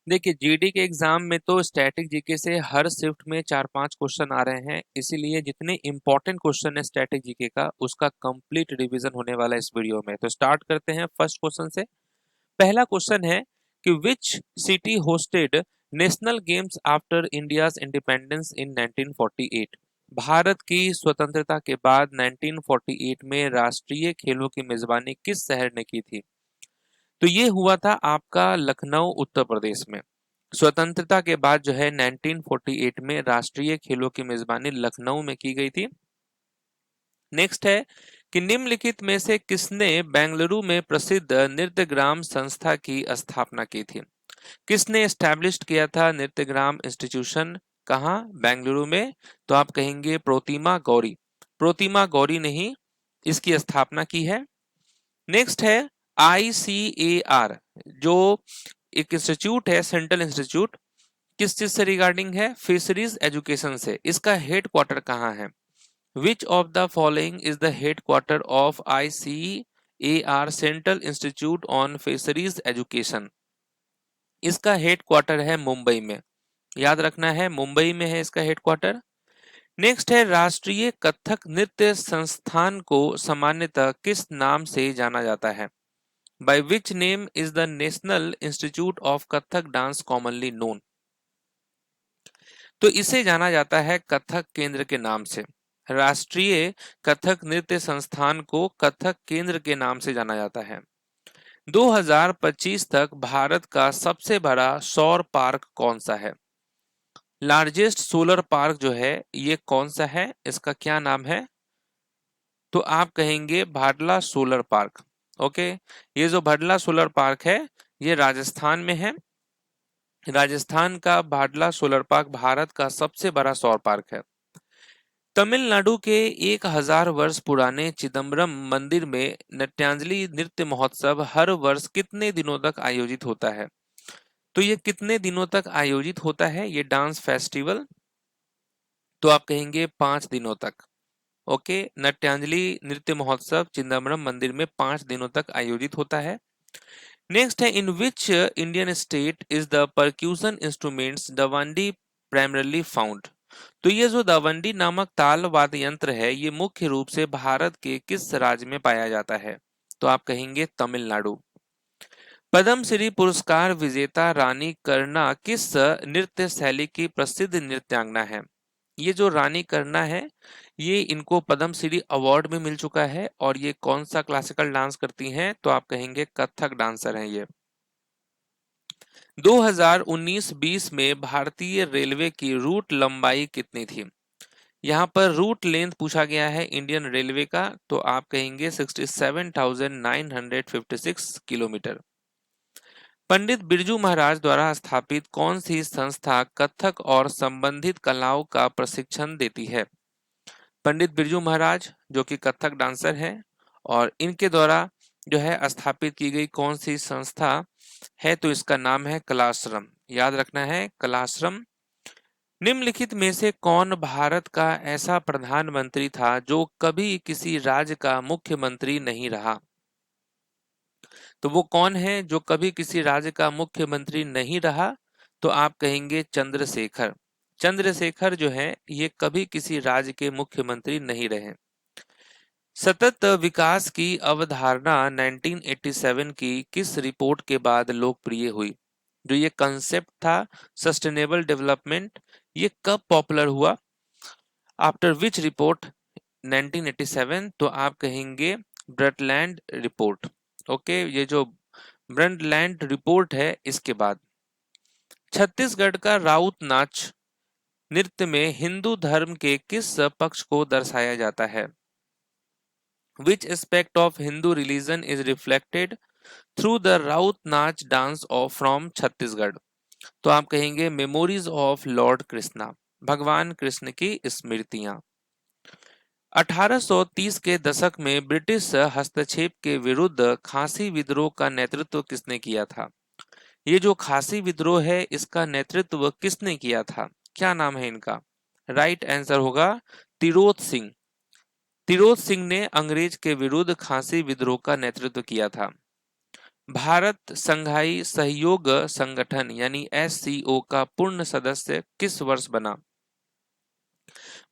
देखिए, जीडी के एग्जाम में तो स्टैटिक जीके से हर शिफ्ट में 4-5 क्वेश्चन आ रहे हैं, इसीलिए जितने इंपॉर्टेंट क्वेश्चन है स्टैटिक जीके का उसका कंप्लीट रिवीजन होने वाला है इस वीडियो में। तो स्टार्ट करते हैं फर्स्ट क्वेश्चन से। पहला क्वेश्चन है कि which city hosted national games after India's independence in 1948। Bharat की स्वतंत्रता के बाद 1948 में राष्ट्रीय खेलों की मेजबानी किस शहर ने की थी? तो ये हुआ था आपका लखनऊ उत्तर प्रदेश में। स्वतंत्रता के बाद जो है 1948 में राष्ट्रीय खेलों की मेजबानी लखनऊ में की गई थी। नेक्स्ट है कि निम्नलिखित में से किसने बेंगलुरु में प्रसिद्ध नृत्यग्राम संस्था की स्थापना की थी? किसने एस्टैब्लिश किया था नृत्यग्राम इंस्टीट्यूशन? कहाँ? बेंगलुरु में। तो आप कहेंगे प्रोतिमा गौरी। प्रोतिमा गौरी ने ही इसकी स्थापना की है। नेक्स्ट है ICAR, जो एक इंस्टीट्यूट है, सेंट्रल इंस्टीट्यूट, किस चीज से रिगार्डिंग है? फिशरीज एजुकेशन से। इसका हेड क्वार्टर कहाँ है? Which of the following is the head quarter of ICAR, central institute on fisheries education? इसका हेड क्वार्टर है मुंबई में। याद रखना है, मुंबई में है इसका हेड क्वार्टर। नेक्स्ट है राष्ट्रीय कथक नृत्य संस्थान को सामान्यतः किस नाम से जाना जाता है? By which name is the National Institute of Kathak Dance commonly known? तो इसे जाना जाता है कथक केंद्र के नाम से। राष्ट्रीय कथक नृत्य संस्थान को कथक केंद्र के नाम से जाना जाता है। 2025 तक भारत का सबसे बड़ा सौर पार्क कौन सा है? लार्जेस्ट सोलर पार्क जो है ये कौन सा है? इसका क्या नाम है? तो आप कहेंगे भाडला सोलर पार्क। ओके, ये जो भाडला सोलर पार्क है ये राजस्थान में है। राजस्थान का भाडला सोलर पार्क भारत का सबसे बड़ा सौर पार्क है। तमिलनाडु के 1000 वर्ष पुराने चिदम्बरम मंदिर में नट्यांजलि नृत्य महोत्सव हर वर्ष कितने दिनों तक आयोजित होता है? तो ये कितने दिनों तक आयोजित होता है ये डांस फेस्टिवल? तो आप कहेंगे 5 दिनों तक। ओके, नट्यांजलि नृत्य महोत्सव चिदम्बरम मंदिर में 5 दिनों तक आयोजित होता है। नेक्स्ट है in which Indian state is the percussion instruments davandi primarily found? तो ये जो दवंडी नामक ताल वाद्य यंत्र है ये मुख्य रूप से भारत के किस राज्य में पाया जाता है? तो आप कहेंगे तमिलनाडु। पद्मश्री पुरस्कार विजेता रानी करना किस नृत्य शैली की प्रसिद्ध नृत्यांगना है? ये जो रानी करना है ये इनको पद्मश्री अवार्ड भी मिल चुका है, और ये कौन सा क्लासिकल डांस करती हैं? तो आप कहेंगे कथक डांसर हैं ये। 2019-20 में भारतीय रेलवे की रूट लंबाई कितनी थी? यहाँ पर रूट लेंथ पूछा गया है इंडियन रेलवे का, तो आप कहेंगे 67,956 किलोमीटर। पंडित बिरजू महाराज द्वारा स्थापित कौन सी संस्था कथक और संबंधित कलाओं का प्रशिक्षण देती है? पंडित बिरजू महाराज जो कि कथक डांसर है, और इनके द्वारा जो है स्थापित की गई कौन सी संस्था है? तो इसका नाम है कलाश्रम। याद रखना है, कलाश्रम। निम्नलिखित में से कौन भारत का ऐसा प्रधानमंत्री था जो कभी किसी राज्य का मुख्यमंत्री नहीं रहा? तो वो कौन है जो कभी किसी राज्य का मुख्यमंत्री नहीं रहा? तो आप कहेंगे चंद्रशेखर। चंद्रशेखर जो है ये कभी किसी राज्य के मुख्यमंत्री नहीं रहे। सतत विकास की अवधारणा 1987 की किस रिपोर्ट के बाद लोकप्रिय हुई? जो ये कंसेप्ट था सस्टेनेबल डेवलपमेंट, ये कब पॉपुलर हुआ? After which report? 1987। तो आप कहेंगे ब्रटलैंड रिपोर्ट। ओके, ये जो ब्रटलैंड रिपोर्ट है इसके बाद। छत्तीसगढ़ का राउत नाच नृत्य में हिंदू धर्म के किस पक्ष को दर्शाया जाता है? Which aspect of Hindu religion is reflected through the Raut Nach dance of from Chhattisgarh? तो आप कहेंगे मेमोरीज ऑफ लॉर्ड कृष्णा, भगवान कृष्ण की स्मृतियां। 1830 के दशक में ब्रिटिश हस्तक्षेप के विरुद्ध खासी विद्रोह का नेतृत्व किसने किया था? ये जो खासी विद्रोह है इसका नेतृत्व किसने किया था? क्या नाम है इनका? राइट आंसर होगा तिरोत सिंह। तिरोत सिंह ने अंग्रेज के विरुद्ध खासी विद्रोह का नेतृत्व किया था। भारत संघाई सहयोग संगठन यानी SCO का पूर्ण सदस्य किस वर्ष बना?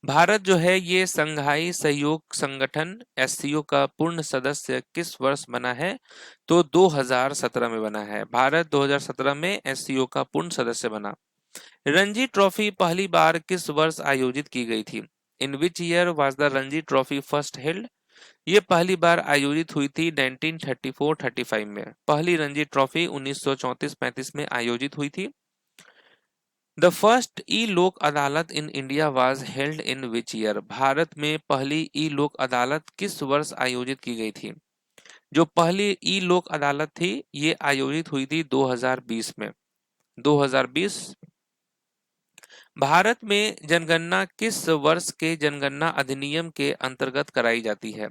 भारत जो है ये संघाई सहयोग संगठन SCO का पूर्ण सदस्य किस वर्ष बना है? तो 2017 में बना है। भारत 2017 में SCO का पूर्ण सदस्य बना। रणजी ट्रॉफी पहली बार किस वर्ष आयोजित की गई थी? In which year was the Ranji trophy first held? ये पहली बार आयोजित हुई थी 1934-35 में। पहली रणजी ट्रॉफी 1934-35 में आयोजित हुई थी। द फर्स्ट ई लोक अदालत in India was held in which year? Bharat में पहली ई लोक अदालत किस वर्ष आयोजित की गई थी? जो पहली ई लोक अदालत थी ये आयोजित हुई थी 2020 में। 2020। भारत में जनगणना किस वर्ष के जनगणना अधिनियम के अंतर्गत कराई जाती है?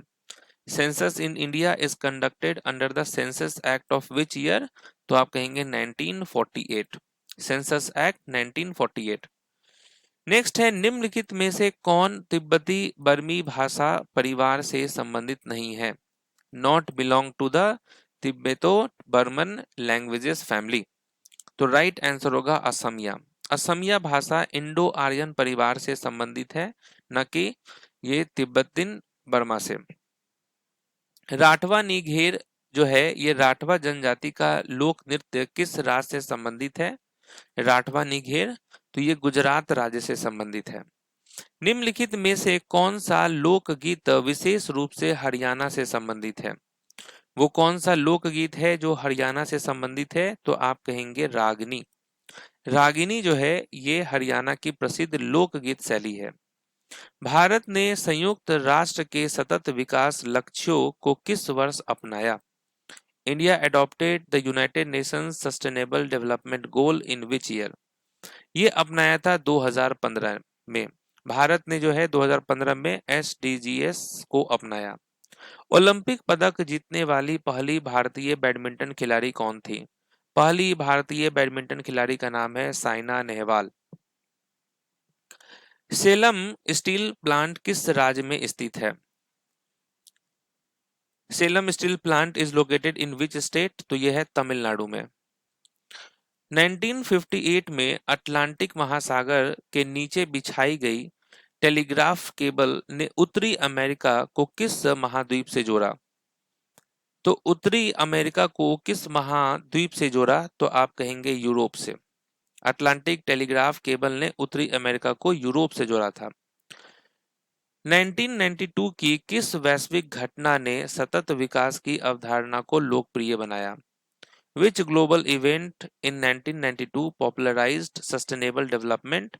Census in India is conducted under the census act of which year? तो आप कहेंगे 1948। Census act 1948। नेक्स्ट है, निम्नलिखित में से कौन तिब्बती बर्मी भाषा परिवार से संबंधित नहीं है? Not belong to the Tibeto Burman languages family. तो राइट आंसर होगा असमिया। असमिया भाषा इंडो आर्यन परिवार से संबंधित है, न कि ये तिब्बतिन बर्मा से। राठवा निघेर जो है ये राठवा जनजाति का लोक नृत्य किस राज्य से संबंधित है? राठवा निघेर तो ये गुजरात राज्य से संबंधित है। निम्नलिखित में से कौन सा लोकगीत विशेष रूप से हरियाणा से संबंधित है? वो कौन सा लोकगीत है जो हरियाणा से संबंधित है? तो आप कहेंगे रागिनी। रागिनी जो है ये हरियाणा की प्रसिद्ध लोकगीत शैली है। भारत ने संयुक्त राष्ट्र के सतत विकास लक्ष्यों को किस वर्ष अपनाया? India adopted the United Nations sustainable development goal in which year? ये अपनाया था 2015 में। भारत ने जो है 2015 में SDGs को अपनाया। ओलंपिक पदक जीतने वाली पहली भारतीय बैडमिंटन खिलाड़ी कौन थी? पहली भारतीय बैडमिंटन खिलाड़ी का नाम है साइना नेहवाल। सेलम स्टील प्लांट किस राज्य में स्थित है? Salem steel plant is located in which state? तो यह है तमिलनाडु में। 1958 में अटलांटिक महासागर के नीचे बिछाई गई टेलीग्राफ केबल ने उत्तरी अमेरिका को किस महाद्वीप से जोड़ा? तो उत्तरी अमेरिका को किस महाद्वीप से जोड़ा? तो आप कहेंगे यूरोप से। अटलांटिक टेलीग्राफ केबल ने उत्तरी अमेरिका को यूरोप से जोड़ा था। 1992 की किस वैश्विक घटना ने सतत विकास की अवधारणा को लोकप्रिय बनाया? Which global event in 1992 popularized sustainable development?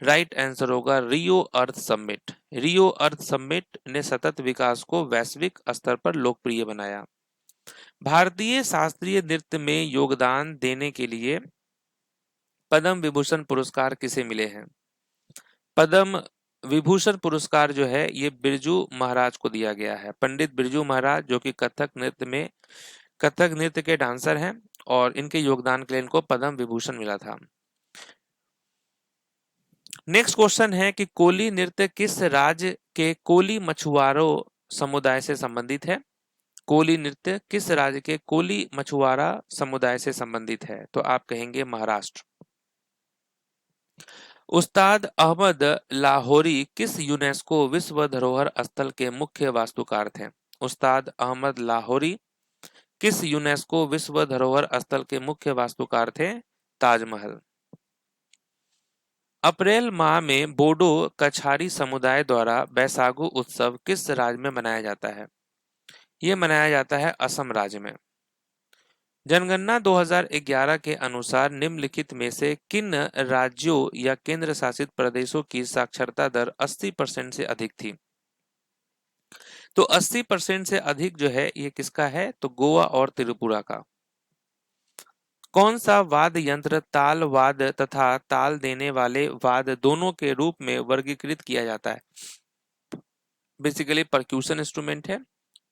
Right answer होगा रियो अर्थ समिट। रियो अर्थ समिट ने सतत विकास को वैश्विक स्तर पर लोकप्रिय बनाया। भारतीय शास्त्रीय नृत्य में योगदान देने के लिए पद्म विभूषण पुरस्कार किसे मिले हैं? पद्म विभूषण पुरस्कार जो है ये बिरजू महाराज को दिया गया है। पंडित बिरजू महाराज जो कि कथक नृत्य के डांसर हैं और इनके योगदान के लिए इनको पद्म विभूषण मिला था। नेक्स्ट क्वेश्चन है कि कोली नृत्य किस राज्य के कोली मछुआरों समुदाय से संबंधित है? कोली नृत्य किस राज्य के कोली मछुआरा समुदाय से संबंधित है? तो आप कहेंगे महाराष्ट्र। उस्ताद अहमद लाहौरी किस यूनेस्को विश्व धरोहर स्थल के मुख्य वास्तुकार थे? उस्ताद अहमद लाहौरी किस यूनेस्को विश्व धरोहर स्थल के मुख्य वास्तुकार थे? ताजमहल। अप्रैल माह में बोडो कछारी समुदाय द्वारा बैसागु उत्सव किस राज्य में मनाया जाता है? ये मनाया जाता है असम राज्य में। जनगणना 2011 के अनुसार निम्नलिखित में से किन राज्यों या केंद्र शासित प्रदेशों की साक्षरता दर 80% से अधिक थी? तो 80% से अधिक जो है ये किसका है? तो गोवा और त्रिपुरा का। कौन सा वाद्य यंत्र ताल वाद्य तथा ताल देने वाले वाद्य दोनों के रूप में वर्गीकृत किया जाता है? बेसिकली परक्यूशन इंस्ट्रूमेंट है,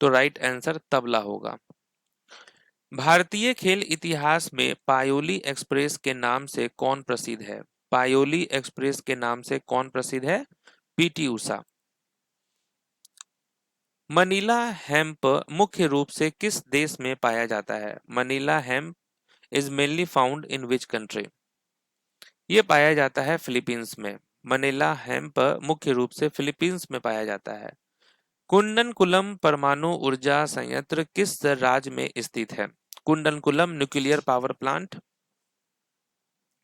तो राइट आंसर तबला होगा। भारतीय खेल इतिहास में पायोली एक्सप्रेस के नाम से कौन प्रसिद्ध है? पायोली एक्सप्रेस के नाम से कौन प्रसिद्ध है? पीटी उषा। मनीला हेम्प मुख्य रूप से किस देश में पाया जाता है? Manila hemp is mainly found in which country? ये पाया जाता है फिलीपींस में। मनीला हेम्प मुख्य रूप से फिलीपींस में पाया जाता है। कुंडनकुलम परमाणु ऊर्जा संयंत्र किस राज्य में स्थित है? कुंडनकुलम न्यूक्लियर पावर प्लांट,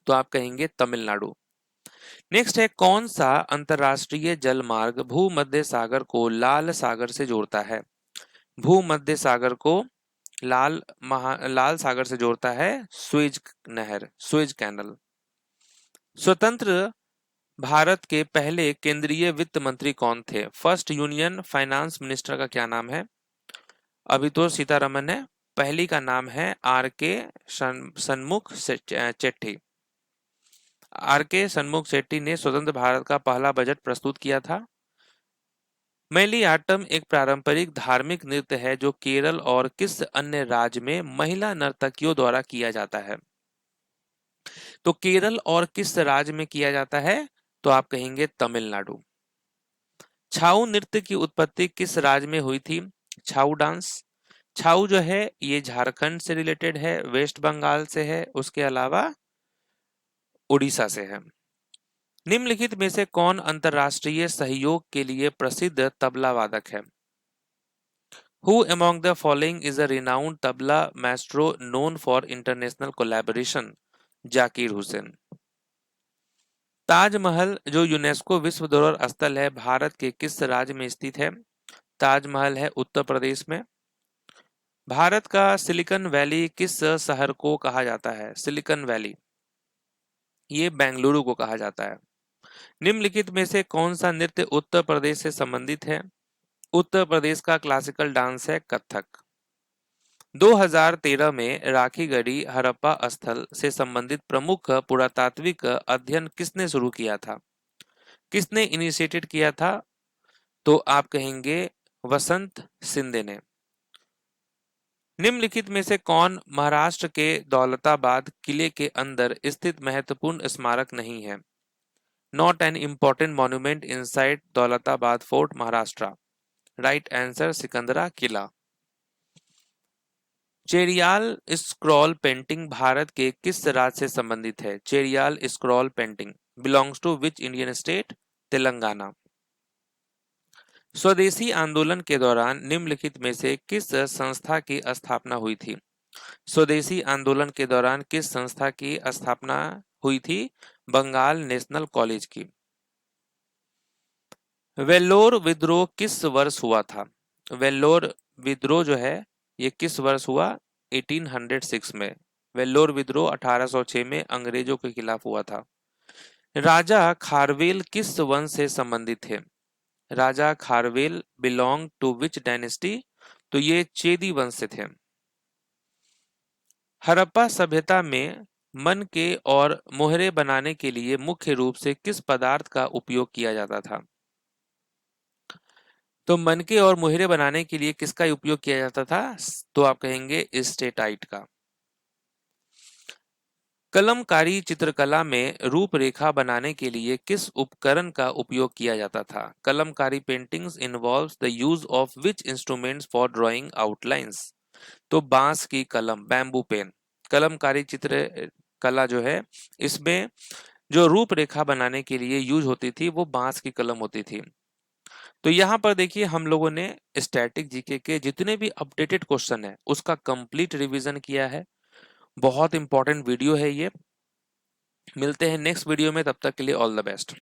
तो आप कहेंगे तमिलनाडु। नेक्स्ट है, कौन सा अंतरराष्ट्रीय जलमार्ग भूमध्य सागर को लाल सागर से जोड़ता है? भूमध्य सागर को लाल सागर से जोड़ता है स्वेज नहर, स्वेज कैनल। स्वतंत्र भारत के पहले केंद्रीय वित्त मंत्री कौन थे? फर्स्ट यूनियन फाइनेंस मिनिस्टर का क्या नाम है? अभी तो सीतारमन है। पहली का नाम है आर.के. सन्मुख चेट्टी। आर.के. सन्मुख चेट्टी ने स्वतंत्र भारत का पहला बजट प्रस्तुत किया था। मोहिनीअट्टम एक पारंपरिक धार्मिक नृत्य है जो केरल और किस अन्य राज्य में महिला नर्तकियों द्वारा किया जाता है? तो केरल और किस राज्य में किया जाता है? तो आप कहेंगे तमिलनाडु। छाऊ नृत्य की उत्पत्ति किस राज्य में हुई थी? छाऊ डांस, छाऊ जो है ये झारखंड से रिलेटेड है, वेस्ट बंगाल से है, उसके अलावा उड़ीसा से है। निम्नलिखित में से कौन अंतरराष्ट्रीय सहयोग के लिए प्रसिद्ध तबला वादक है? Who among the following is a renowned tabla maestro known for international collaboration? Zakir Hussain. Taj Mahal जो यूनेस्को विश्व धरोहर स्थल है भारत के किस राज्य में स्थित है? ताजमहल है उत्तर प्रदेश में। भारत का सिलिकॉन वैली किस शहर को कहा जाता है? सिलिकॉन वैली ये बेंगलुरु को कहा जाता है। निम्नलिखित में से कौन सा नृत्य उत्तर प्रदेश से संबंधित है? उत्तर प्रदेश का क्लासिकल डांस है कथक। 2013 में राखीगढ़ी हड़प्पा स्थल से संबंधित प्रमुख पुरातात्विक अध्ययन किसने शुरू किया था? किसने इनिशिएटेड किया था? तो आप कहेंगे वसंत सिंधे ने। निम्नलिखित में से कौन महाराष्ट्र के दौलताबाद किले के अंदर स्थित महत्वपूर्ण स्मारक नहीं है? Not an important monument inside Daulatabad fort Maharashtra. Right answer Sikandra किला। चेरियाल स्क्रॉल पेंटिंग भारत के किस राज्य से संबंधित है? Cheriyal scroll painting belongs to which Indian state? Telangana. Swadeshi आंदोलन के दौरान निम्नलिखित में से किस संस्था की स्थापना हुई थी? स्वदेशी आंदोलन के दौरान किस संस्था की स्थापना हुई थी? बंगाल नेशनल कॉलेज की। वेल्लोर विद्रोह किस वर्ष हुआ था? वेल्लोर विद्रोह जो है ये किस वर्ष हुआ? 1806 में। वेल्लोर विद्रोह 1806 में अंग्रेजों के खिलाफ हुआ था। राजा खारवेल किस वंश से संबंधित थे? Raja Kharavela belong to which dynasty? तो ये चेदी वंश से थे। हड़प्पा सभ्यता में मनके और मोहरे बनाने के लिए मुख्य रूप से किस पदार्थ का उपयोग किया जाता था? तो मनके और मोहरे बनाने के लिए किसका उपयोग किया जाता था? तो आप कहेंगे स्टेटाइट का। कलमकारी चित्रकला में रूपरेखा बनाने के लिए किस उपकरण का उपयोग किया जाता था? Kalamkari paintings involves the use of which instruments for drawing outlines? तो बांस की कलम, बैम्बू पेन। कलमकारी चित्र कला जो है इसमें जो रूपरेखा बनाने के लिए यूज होती थी वो बांस की कलम होती थी। तो यहाँ पर देखिए हम लोगों ने स्टैटिक जीके के जितने भी अपडेटेड क्वेश्चन है उसका कंप्लीट रिवीजन किया है। बहुत इंपॉर्टेंट वीडियो है ये। मिलते हैं नेक्स्ट वीडियो में, तब तक के लिए ऑल द बेस्ट।